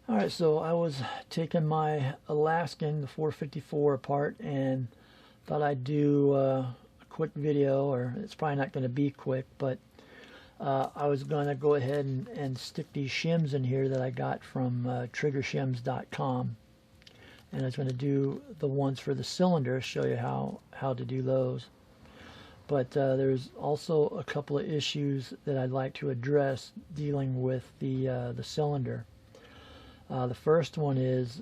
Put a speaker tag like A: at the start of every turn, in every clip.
A: Alright, so I was taking my Alaskan, the 454 apart, and thought I'd do a quick video, or it's probably not going to be quick, but I was going to go ahead and stick these shims in here that I got from triggershims.com, and I was going to do the ones for the cylinder, show you how to do those. But there's also a couple of issues that I'd like to address dealing with the cylinder. The first one is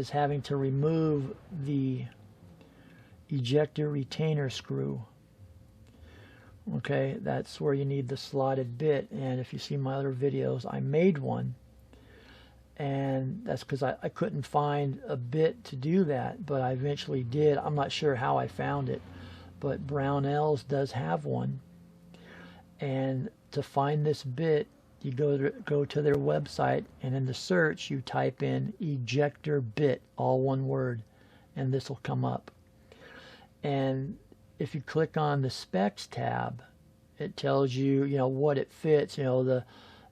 A: having to remove the ejector retainer screw. Okay, that's where you need the slotted bit, and if you see my other videos, I made one, and that's because I couldn't find a bit to do that, but I eventually did. I'm not sure how I found it, but Brownells does have one, and to find this bit, you go to their website, and in the search you type in ejector bit, all one word, and this will come up. And if you click on the specs tab, it tells you, what it fits, the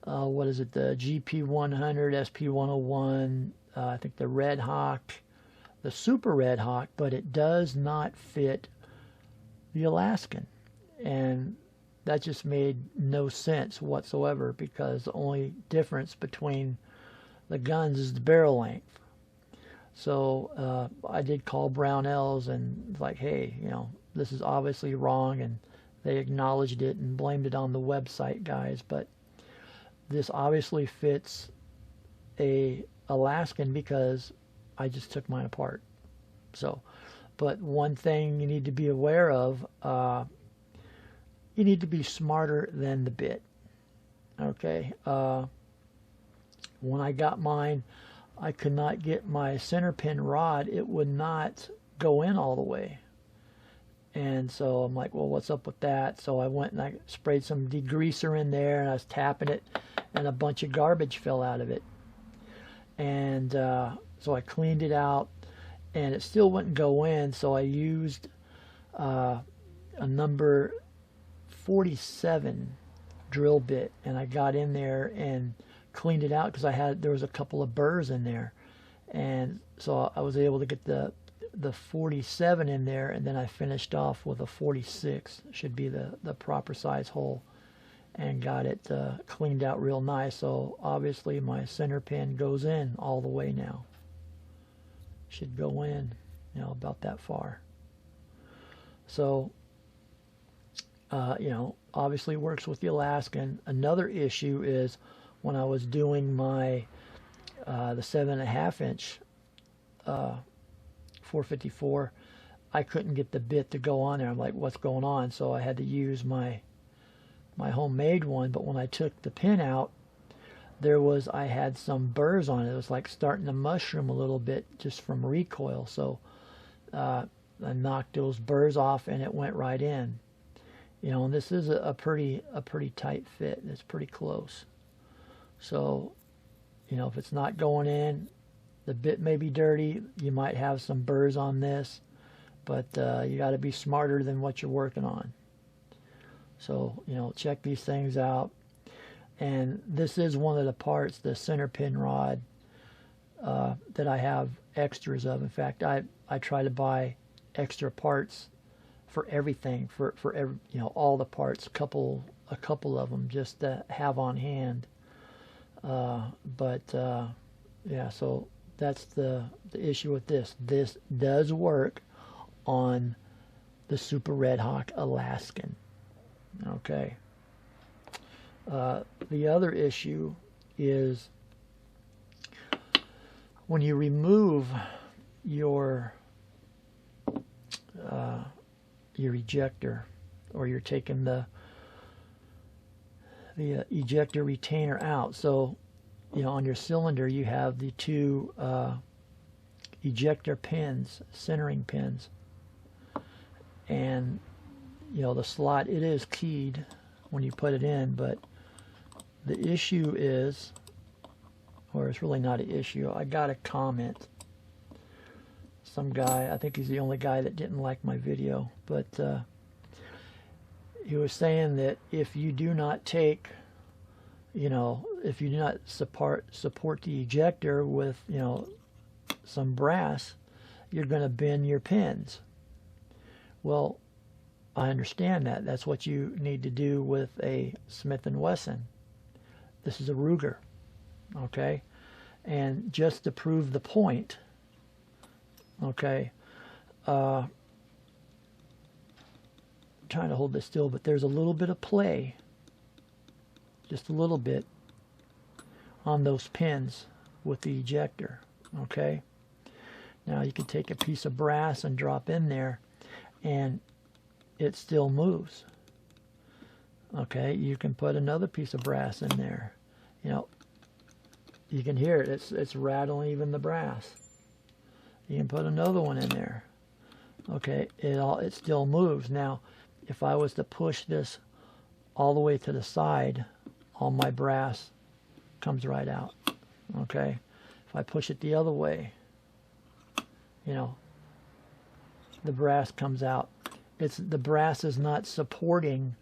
A: what is it, the GP100, SP101, I think the Red Hawk, the Super Red Hawk, but it does not fit the Alaskan. And that just made no sense whatsoever, because the only difference between the guns is the barrel length. So I did call Brownells and like, hey, this is obviously wrong, and they acknowledged it and blamed it on the website guys, but this obviously fits a Alaskan because I just took mine apart. So, but one thing you need to be aware of, you need to be smarter than the bit. Okay, when I got mine, I could not get my center pin rod. It would not go in all the way. And so I'm like, well, what's up with that? So I went and I sprayed some degreaser in there, and I was tapping it, and a bunch of garbage fell out of it. And so I cleaned it out, and it still wouldn't go in. So I used a number 47 drill bit, and I got in there and cleaned it out because there was a couple of burrs in there, and so I was able to get the 47 in there, and then I finished off with a 46, should be the proper size hole, and got it cleaned out real nice. So obviously my center pin goes in all the way now. Should go in, about that far. So obviously works with the Alaskan. Another issue is when I was doing my the 7.5 inch 454, I couldn't get the bit to go on there. I'm like, what's going on? So I had to use my homemade one, but when I took the pin out, I had some burrs on it. It was like starting to mushroom a little bit just from recoil. So I knocked those burrs off, and it went right in. And this is a pretty tight fit. It's pretty close. So, if it's not going in, the bit may be dirty. You might have some burrs on this, but you got to be smarter than what you're working on. So, check these things out. And this is one of the parts, the center pin rod, that I have extras of. In fact, I try to buy extra parts for everything, for every, all the parts, a couple of them just to have on hand. Yeah, so that's the issue with this. This does work on the Super Red Hawk Alaskan. Okay. The other issue is when you remove your ejector, or you're taking the ejector retainer out. So on your cylinder you have the two ejector pins, centering pins, and the slot, it is keyed when you put it in, but the issue is, or it's really not an issue, I got a comment. Some guy, I think he's the only guy that didn't like my video, but he was saying that if you do not take You know, if you do not support the ejector with, you know, some brass, you're going to bend your pins. Well, I understand that. That's what you need to do with a Smith & Wesson. This is a Ruger, okay? And just to prove the point, okay, trying to hold this still, but there's a little bit of play, just a little bit, on those pins with the ejector, okay? Now you can take a piece of brass and drop in there, and it still moves. Okay, you can put another piece of brass in there. You know, you can hear it. It's rattling even the brass. You can put another one in there. Okay, it still moves. Now, if I was to push this all the way to the side, all my brass comes right out. Okay, if I push it the other way, you know, the brass comes out. The brass is not supporting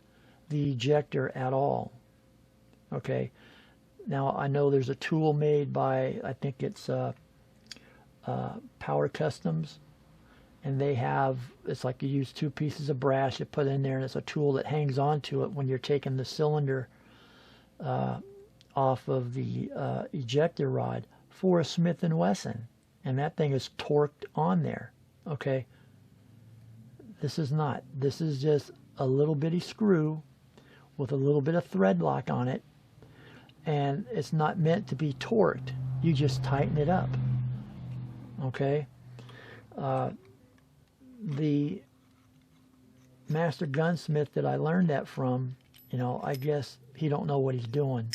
A: the ejector at all. Okay, now I know there's a tool made by, I think it's Power Customs, and they have, it's like you use two pieces of brass you put in there, and it's a tool that hangs onto it when you're taking the cylinder off of the ejector rod for a Smith & Wesson, and that thing is torqued on there. Okay, this is not. This is just a little bitty screw with a little bit of thread lock on it, and it's not meant to be torqued. You just tighten it up. Okay, the master gunsmith that I learned that from, you know, I guess he don't know what he's doing.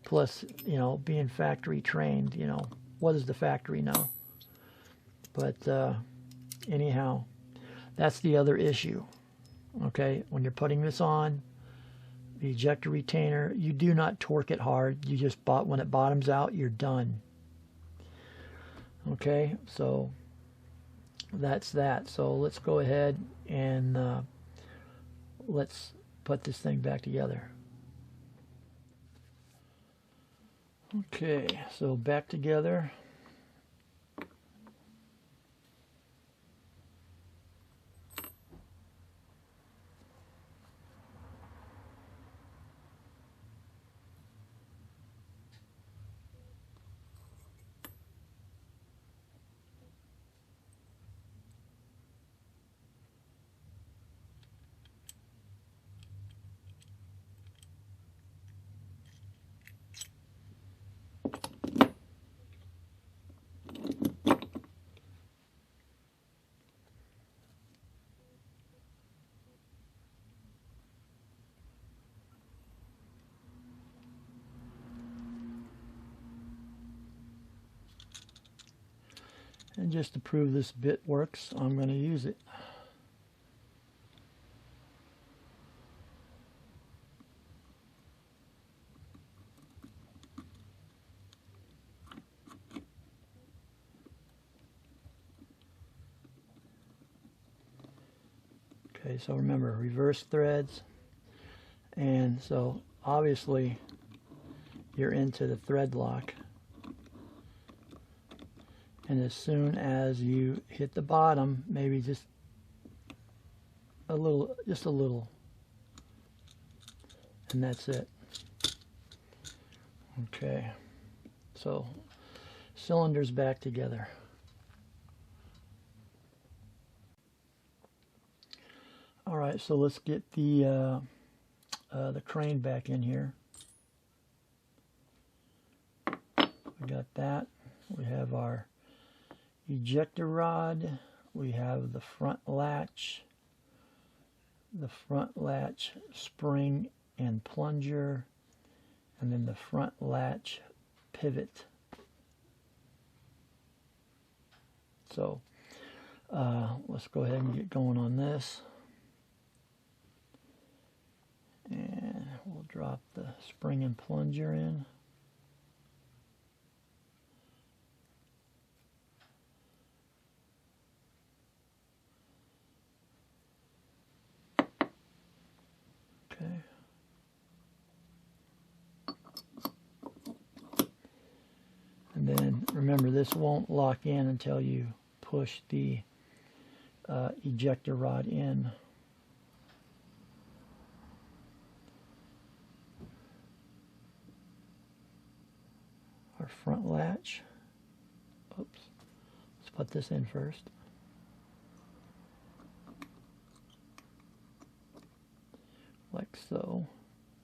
A: Plus, you know, being factory trained, you know, what does the factory know? But anyhow, that's the other issue. Okay, when you're putting this on, the ejector retainer, you do not torque it hard. You just, when it bottoms out, you're done. Okay, so that's that. So let's go ahead and let's put this thing back together. Okay, so back together. And just to prove this bit works, I'm going to use it. Okay, so remember, reverse threads. And so obviously you're into the thread lock. And as soon as you hit the bottom, maybe just a little, and that's it. Okay, so cylinders back together. All right, so let's get the crane back in here. We got that. We have our ejector rod, we have the front latch spring and plunger, and then the front latch pivot. So let's go ahead and get going on this, and we'll drop the spring and plunger in. Okay. remember, this won't lock in until you push the ejector rod in. Our front latch. Oops. Let's put this in first. Like so.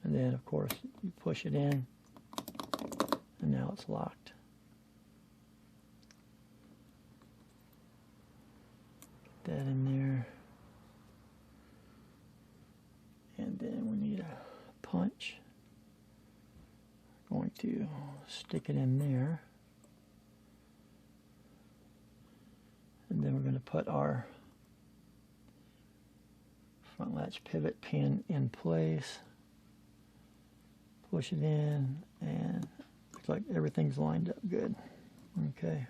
A: And then, of course, you push it in, and now it's locked. Get that in there. And then we need a punch. Going to stick it in there. And then we're going to put our front latch pivot pin in place. Push it in, and looks like everything's lined up good. Okay.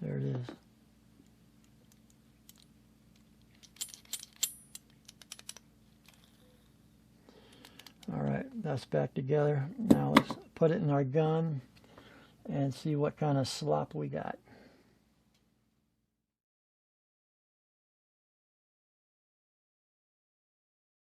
A: There it is. Alright, that's back together. Now let's put it in our gun and see what kind of slop we got.